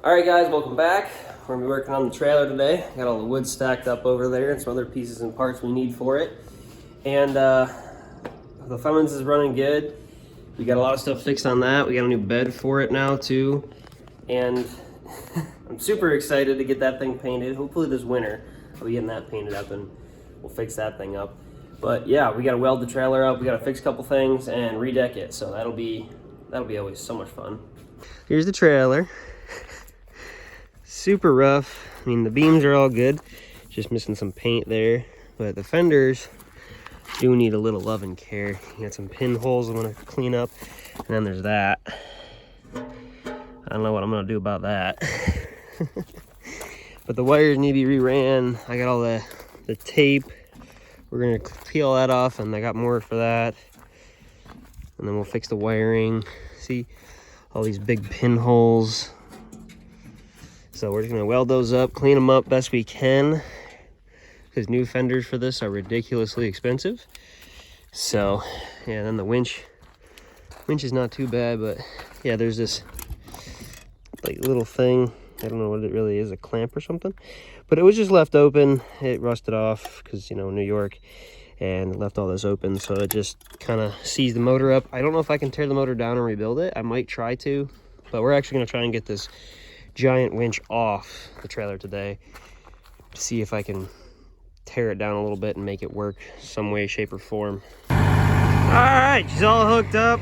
Alright guys, welcome back. We're going to be working on the trailer today. Got all the wood stacked up over there and some other pieces and parts we need for it. And the Funlands is running good. We got a lot of stuff fixed on that. We got a new bed for it now too. And I'm super excited to get that thing painted. Hopefully this winter I'll be getting that painted up and we'll fix that thing up. But yeah, we got to weld the trailer up. We got to fix a couple things and redeck it. So that'll be always so much fun. Here's the trailer. Super rough. I mean, the beams are all good, just missing some paint there, but the fenders do need a little love and care. You got some pinholes I want to clean up, and then there's that. I don't know what I'm gonna do about that. But the wires need to be reran. I got all the tape. We're gonna peel that off, and I got more for that. And then we'll fix the wiring. See all these big pinholes. So we're just gonna weld those up, clean them up best we can, because new fenders for this are ridiculously expensive. So yeah, then the winch is not too bad, but yeah, there's this like little thing. I don't know what it really is, a clamp or something, but it was just left open. It rusted off because, you know, New York, and left all this open, so it just kind of seized the motor up. I don't know if I can tear the motor down and rebuild it. I might try to, but we're actually gonna try and get this giant winch off the trailer today to see if I can tear it down a little bit and make it work some way, shape, or form. All right, she's all hooked up.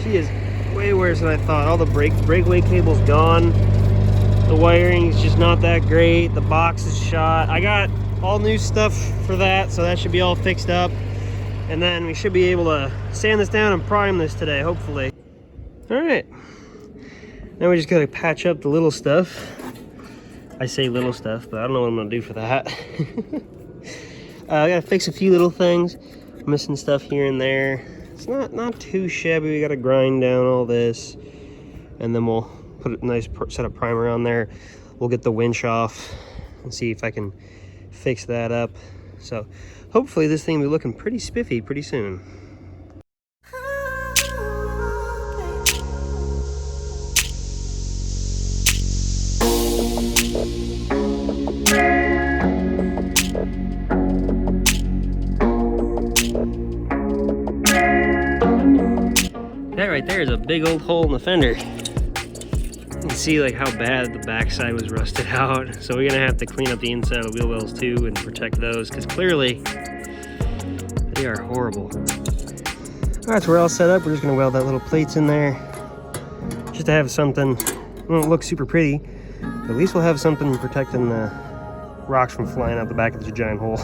She is way worse than I thought. All the breakaway cable's gone. The wiring's just not that great. The box is shot. I got all new stuff for that, so that should be all fixed up. And then we should be able to sand this down and prime this today, hopefully. All right. Now we just gotta patch up the little stuff. I say little stuff, but I don't know what I'm gonna do for that. I gotta fix a few little things. Missing stuff here and there. It's not too shabby. We gotta grind down all this, and then we'll put a nice set of primer on there. We'll get the winch off and see if I can fix that up. So hopefully this thing will be looking pretty spiffy pretty soon. That right there is a big old hole in the fender. You can see like how bad the backside was rusted out. So we're gonna have to clean up the inside of the wheel wells too and protect those, because clearly they are horrible. All right, so we're all set up. We're just gonna weld that little plates in there just to have something. It won't look super pretty, but at least we'll have something protecting the rocks from flying out the back of this giant hole.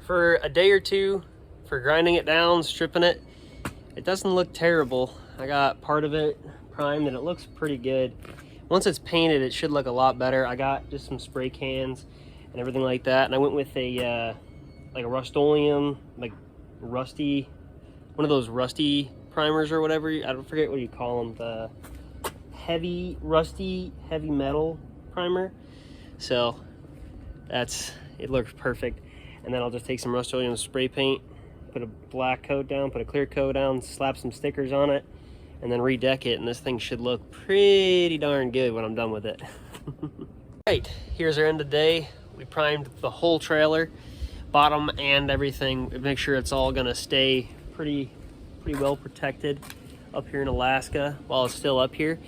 For a day or two for grinding it down, stripping it, it doesn't look terrible. I got part of it primed and it looks pretty good. Once it's painted, it should look a lot better. I got just some spray cans and everything like that, and I went with a like a Rust-Oleum, like rusty, one of those rusty primers or whatever. I don't forget what you call them, the heavy metal primer. So it looks perfect. And then I'll just take some Rust-Oleum spray paint put a black coat down, put a clear coat down, slap some stickers on it, and then redeck it, and this thing should look pretty darn good when I'm done with it. Right, here's our end of the day. We primed the whole trailer, bottom and everything. Make sure it's all gonna stay pretty well protected up here in Alaska while it's still up here.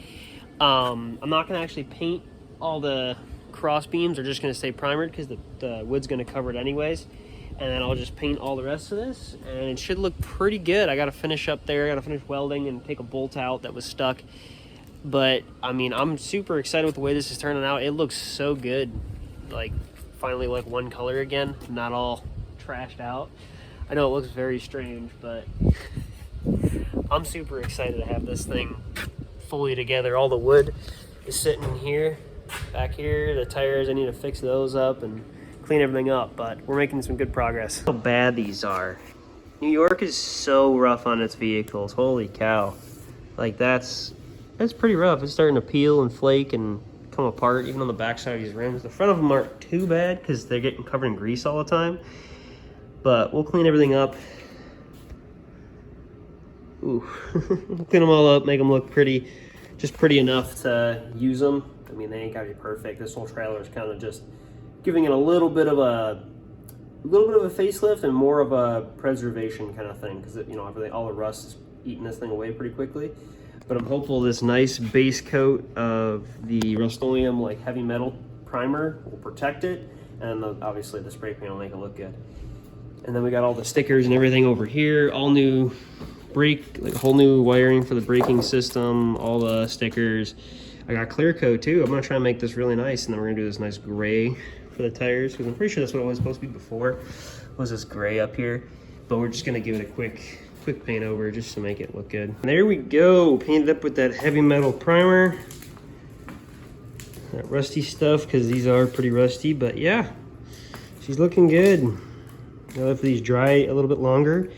I'm not gonna actually paint all the cross beams. They're just gonna stay primered because the wood's gonna cover it anyways. And then I'll just paint all the rest of this, and it should look pretty good. I gotta finish up there, I gotta finish welding and take a bolt out that was stuck. But I mean, I'm super excited with the way this is turning out. It looks so good, like finally like one color again, not all trashed out. I know it looks very strange, but I'm super excited to have this thing fully together. All the wood is sitting here, back here, the tires, I need to fix those up and clean everything up, but we're making some good progress. How bad these are. New York is so rough on its vehicles, holy cow. Like that's pretty rough. It's starting to peel and flake and come apart, even on the backside of these rims. The front of them aren't too bad because they're getting covered in grease all the time, but we'll clean everything up. Ooh. Clean them all up, make them look pretty, just pretty enough to use them. I mean, they ain't gotta be perfect. This whole trailer is kind of just giving it a little bit of a facelift and more of a preservation kind of thing, because you know, everything, all the rust is eating this thing away pretty quickly. But I'm hopeful this nice base coat of the Rust-Oleum like heavy metal primer will protect it, and obviously the spray paint will make it look good. And then we got all the stickers and everything over here, all new brake, like a whole new wiring for the braking system, all the stickers. I got clear coat too. I'm gonna try and make this really nice, and then we're gonna do this nice gray for the tires, because I'm pretty sure that's what it was supposed to be before, was this gray up here. But we're just gonna give it a quick paint over just to make it look good. And there we go, painted up with that heavy metal primer. That rusty stuff, because these are pretty rusty, but yeah, she's looking good. I'll let these dry a little bit longer,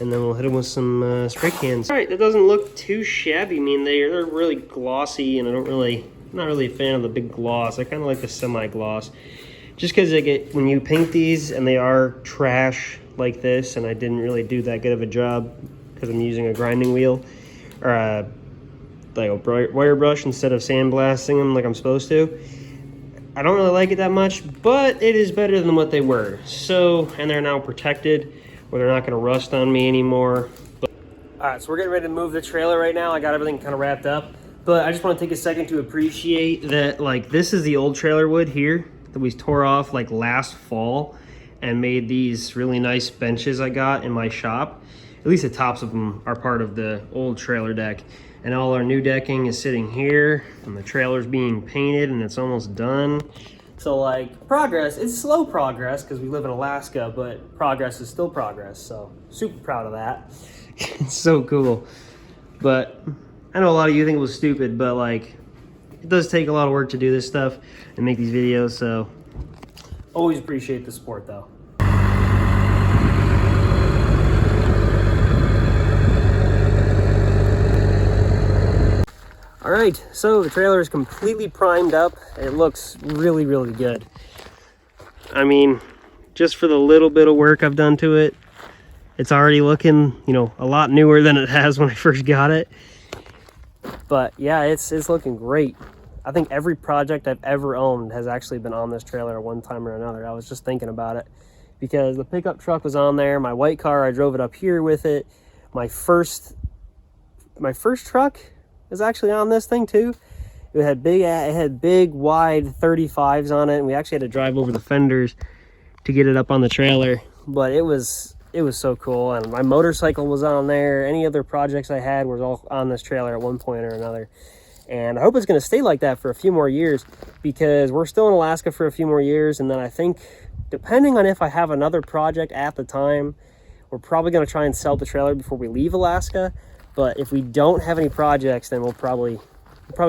and then we'll hit them with some spray cans. All right, that doesn't look too shabby. I mean, they're really glossy, and I'm not really a fan of the big gloss. I kind of like the semi-gloss, just because when you paint these and they are trash like this, and I didn't really do that good of a job because I'm using a grinding wheel or like a wire brush instead of sandblasting them like I'm supposed to. I don't really like it that much, but it is better than what they were. So, and they're now protected, where they're not going to rust on me anymore. All right, so we're getting ready to move the trailer right now. I got everything kind of wrapped up, but I just want to take a second to appreciate that, like, this is the old trailer wood here that we tore off like last fall and made these really nice benches I got in my shop. At least the tops of them are part of the old trailer deck. And all our new decking is sitting here, and the trailer's being painted, and it's almost done. So like, progress, it's slow progress because we live in Alaska, but progress is still progress. So super proud of that. It's so cool. But I know a lot of you think it was stupid, but like, it does take a lot of work to do this stuff and make these videos. So always appreciate the support though. All right, so the trailer is completely primed up. It looks really, really good. I mean, just for the little bit of work I've done to it, it's already looking, you know, a lot newer than it has when I first got it. But yeah, it's looking great. I think every project I've ever owned has actually been on this trailer at one time or another. I was just thinking about it because the pickup truck was on there. My white car, I drove it up here with it. My first truck is actually on this thing too. It had big wide 35s on it, and we actually had to drive over the fenders to get it up on the trailer. But it was so cool. And my motorcycle was on there. Any other projects I had was all on this trailer at one point or another. And I hope it's going to stay like that for a few more years, because we're still in Alaska for a few more years. And then I think, depending on if I have another project at the time, we're probably going to try and sell the trailer before we leave Alaska. But if we don't have any projects, then we'll probably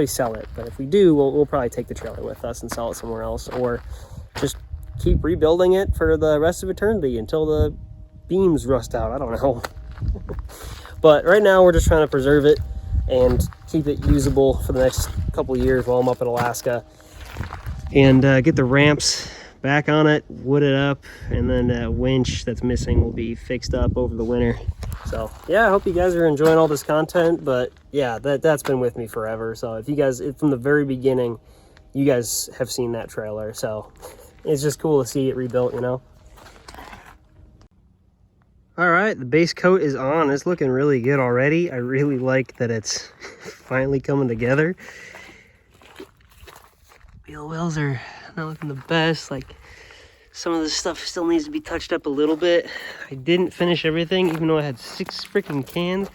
sell it. But if we do, we'll probably take the trailer with us and sell it somewhere else, or just keep rebuilding it for the rest of eternity until the beams rust out. I don't know. But right now we're just trying to preserve it and keep it usable for the next couple of years while I'm up in Alaska, and get the ramps back on it, wood it up, and then that winch that's missing will be fixed up over the winter. So yeah, I hope you guys are enjoying all this content. But yeah, that's been with me forever. So if you guys, from the very beginning, you guys have seen that trailer. So it's just cool to see it rebuilt, you know. All right, the base coat is on. It's looking really good already. I really like that it's finally coming together. Wheel wells are not looking the best. Like, some of this stuff still needs to be touched up a little bit. I didn't finish everything, even though I had 6 freaking cans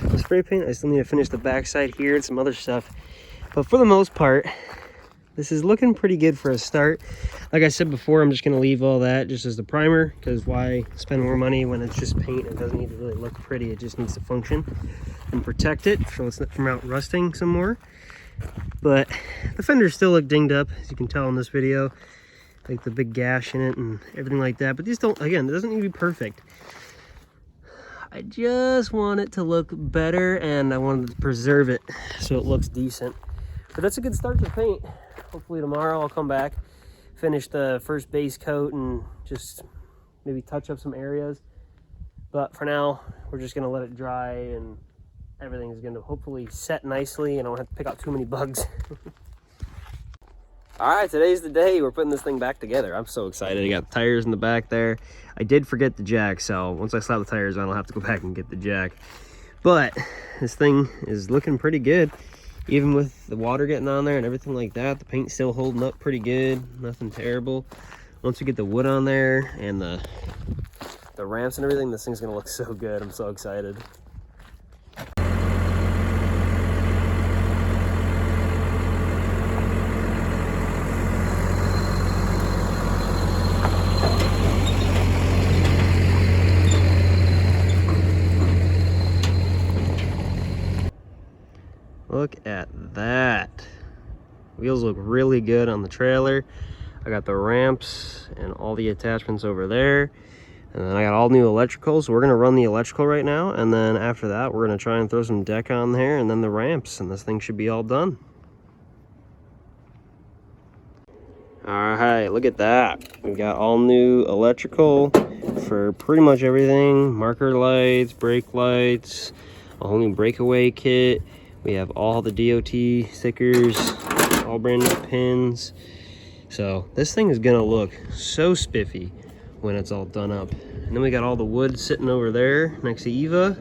of spray paint. I still need to finish the backside here and some other stuff. But for the most part, this is looking pretty good for a start. Like I said before, I'm just gonna leave all that just as the primer, because why spend more money when it's just paint? It doesn't need to really look pretty. It just needs to function and protect it from out rusting some more. But the fenders still look dinged up, as you can tell in this video, like the big gash in it and everything like that. But these don't, again, it doesn't need to be perfect. I just want it to look better, and I wanted to preserve it so it looks decent. But that's a good start to paint. Hopefully tomorrow I'll come back, finish the first base coat, and just maybe touch up some areas. But for now, we're just gonna let it dry, and everything is gonna hopefully set nicely, and I don't have to pick out too many bugs. All right, today's the day we're putting this thing back together. I'm so excited. I got the tires in the back there. I did forget the jack, so once I slap the tires on, I'll have to go back and get the jack. But this thing is looking pretty good. Even with the water getting on there and everything like that, the paint's still holding up pretty good. Nothing terrible. Once we get the wood on there and the ramps and everything, this thing's gonna look so good. I'm so excited. Look at that. Wheels look really good on the trailer. I got the ramps and all the attachments over there. And then I got all new electrical, so we're gonna run the electrical right now. And then after that, we're gonna try and throw some deck on there and then the ramps, and this thing should be all done. All right, look at that. We got all new electrical for pretty much everything. Marker lights, brake lights, a whole new breakaway kit. We have all the DOT stickers, all brand new pins. So this thing is gonna look so spiffy when it's all done up. And then we got all the wood sitting over there next to Eva.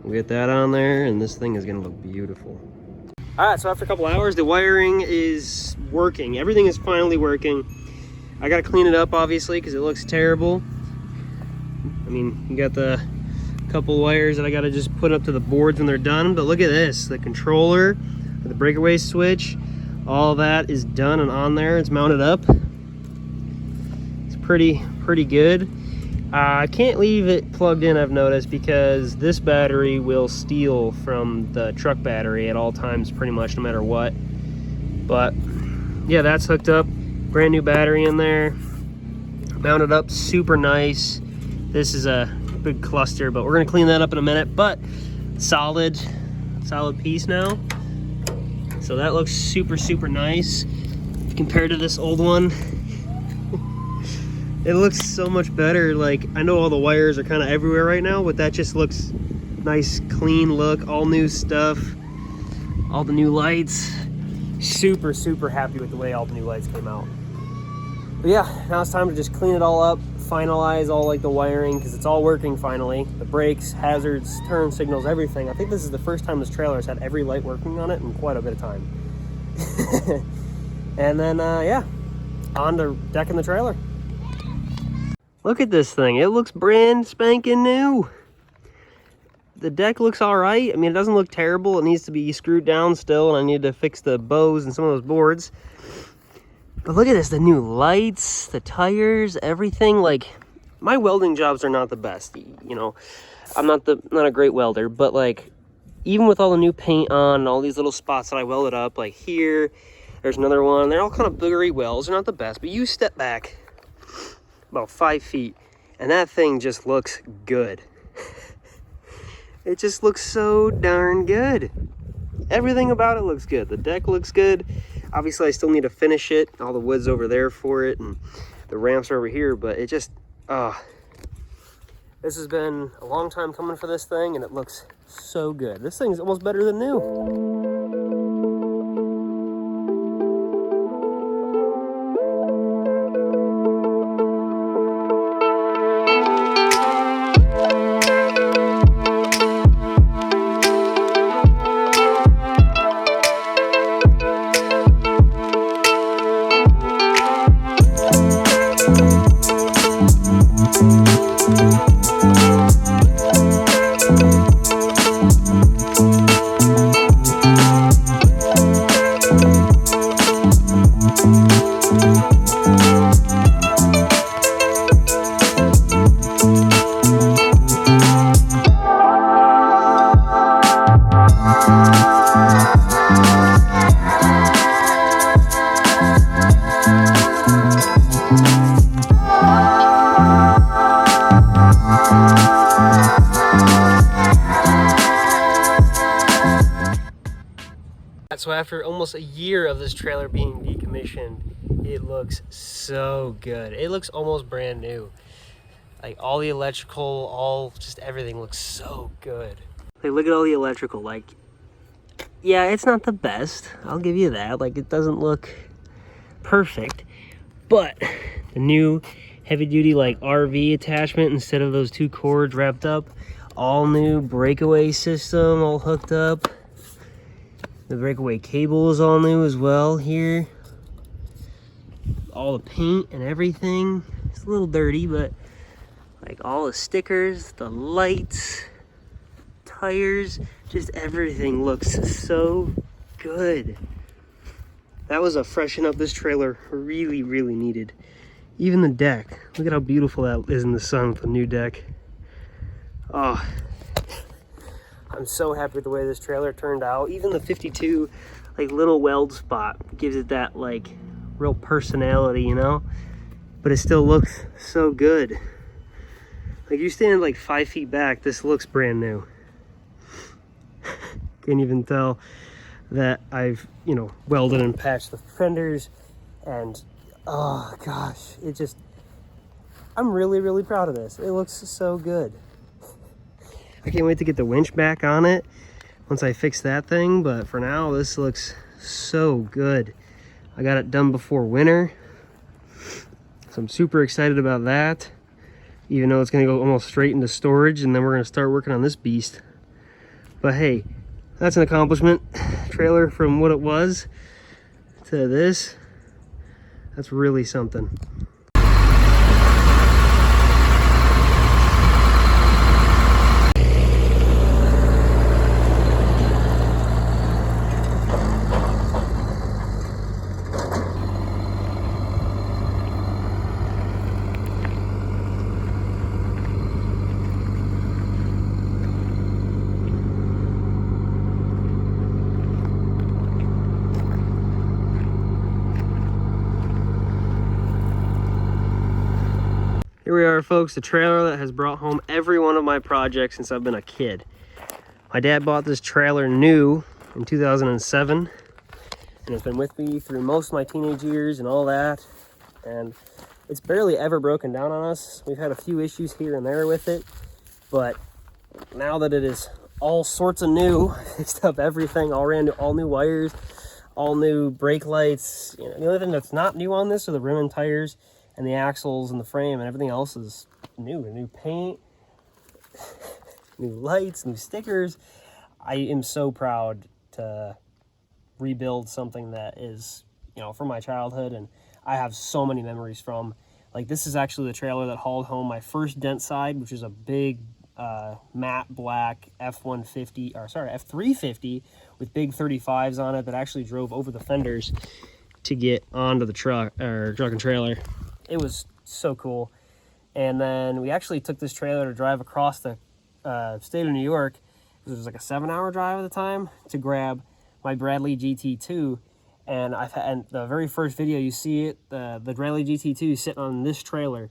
We'll get that on there, and this thing is gonna look beautiful. All right, so after a couple hours, the wiring is working. Everything is finally working. I gotta clean it up, obviously, because it looks terrible. I mean, you got the couple wires that I gotta just put up to the boards when they're done. But look at this, the controller, the breakaway switch, all that is done and on there. It's mounted up. It's pretty good. I can't leave it plugged in, I've noticed, because this battery will steal from the truck battery at all times, pretty much, no matter what. But yeah, that's hooked up. Brand new battery in there. Mounted up super nice. This is a big cluster, but we're gonna clean that up in a minute. But solid piece now. So that looks super nice compared to this old one. It looks so much better. Like, I know all the wires are kind of everywhere right now, but that just looks nice, clean look, all new stuff, all the new lights. Super happy with the way all the new lights came out. But yeah, now it's time to just clean it all up, finalize all like the wiring, because it's all working finally. The brakes, hazards, turn signals, everything. I think this is the first time this trailer has had every light working on it in quite a bit of time. And then yeah, on to decking the trailer. Look at this thing. It looks brand spanking new. The deck looks all right. I mean, it doesn't look terrible. It needs to be screwed down still, and I need to fix the bows and some of those boards. But look at this, the new lights, the tires, everything. Like, my welding jobs are not the best, you know. I'm not a great welder, but like, even with all the new paint on and all these little spots that I welded up, like here, there's another one. They're all kind of boogery welds. They're not the best, but you step back about 5 feet and that thing just looks good. It just looks so darn good. Everything about it looks good. The deck looks good. Obviously I still need to finish it. All the wood's over there for it, and the ramps are over here, but it just, this has been a long time coming for this thing, and it looks so good. This thing's almost better than new. So after almost a year of this trailer being decommissioned, it looks so good. It looks almost brand new. Like all the electrical, just everything looks so good. Like look at all the electrical, like, yeah, it's not the best, I'll give you that. Like it doesn't look perfect, but the new heavy duty like RV attachment instead of those 2 cords wrapped up, all new breakaway system all hooked up. The breakaway cable is all new as well here. All the paint and everything. It's a little dirty, but like all the stickers, the lights, tires, just everything looks so good. That was a freshen up this trailer really, really needed. Even the deck. Look at how beautiful that is in the sun with the new deck. Oh, I'm so happy with the way this trailer turned out. Even the 52 like little weld spot gives it that like real personality, you know? But it still looks so good. Like you stand like 5 feet back, this looks brand new. Can't even tell that I've, you know, welded and patched the fenders, and oh gosh, it just, I'm really, really proud of this. It looks so good. I can't wait to get the winch back on it once I fix that thing, but for now this looks so good. I got it done before winter, so I'm super excited about that, even though it's going to go almost straight into storage, and then we're going to start working on this beast. But hey, that's an accomplishment. Trailer from what it was to this, that's really something. Here we are, folks, the trailer that has brought home every one of my projects since I've been a kid. My dad bought this trailer new in 2007, and it's been with me through most of my teenage years and all that, and it's barely ever broken down on us. We've had a few issues here and there with it, but now that it is all sorts of new, fixed up everything, all new wires, all new brake lights. You know, the only thing that's not new on this are the rim and tires, and the axles and the frame, and everything else is new. New paint, new lights, new stickers. I am so proud to rebuild something that is, you know, from my childhood, and I have so many memories from. Like, this is actually the trailer that hauled home my first dent side, which is a big matte black F350 with big 35s on it that actually drove over the fenders to get onto the truck and trailer. It was so cool. And then we actually took this trailer to drive across the state of New York. It was like a 7-hour drive at the time to grab my Bradley GT2. And the very first video you see it, the Bradley GT2 sitting on this trailer.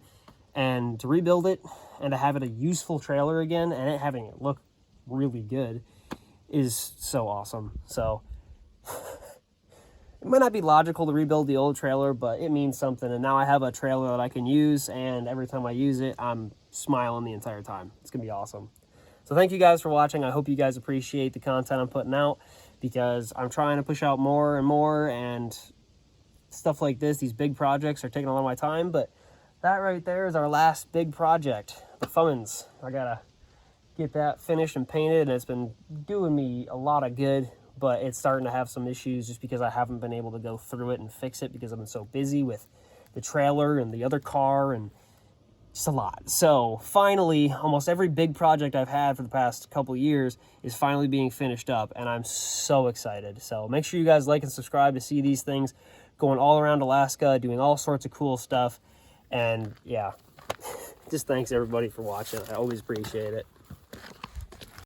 And to rebuild it and to have it a useful trailer again and it having it look really good is so awesome. So It might not be logical to rebuild the old trailer, but it means something. And now I have a trailer that I can use, and every time I use it, I'm smiling the entire time. It's going to be awesome. So thank you guys for watching. I hope you guys appreciate the content I'm putting out, because I'm trying to push out more and more, and stuff like this, these big projects are taking a lot of my time. But that right there is our last big project, the Fummins. I got to get that finished and painted, and it's been doing me a lot of good. But it's starting to have some issues just because I haven't been able to go through it and fix it because I've been so busy with the trailer and the other car and just a lot. So finally, almost every big project I've had for the past couple years is finally being finished up, and I'm so excited. So make sure you guys like and subscribe to see these things going all around Alaska, doing all sorts of cool stuff. And yeah, just thanks everybody for watching. I always appreciate it.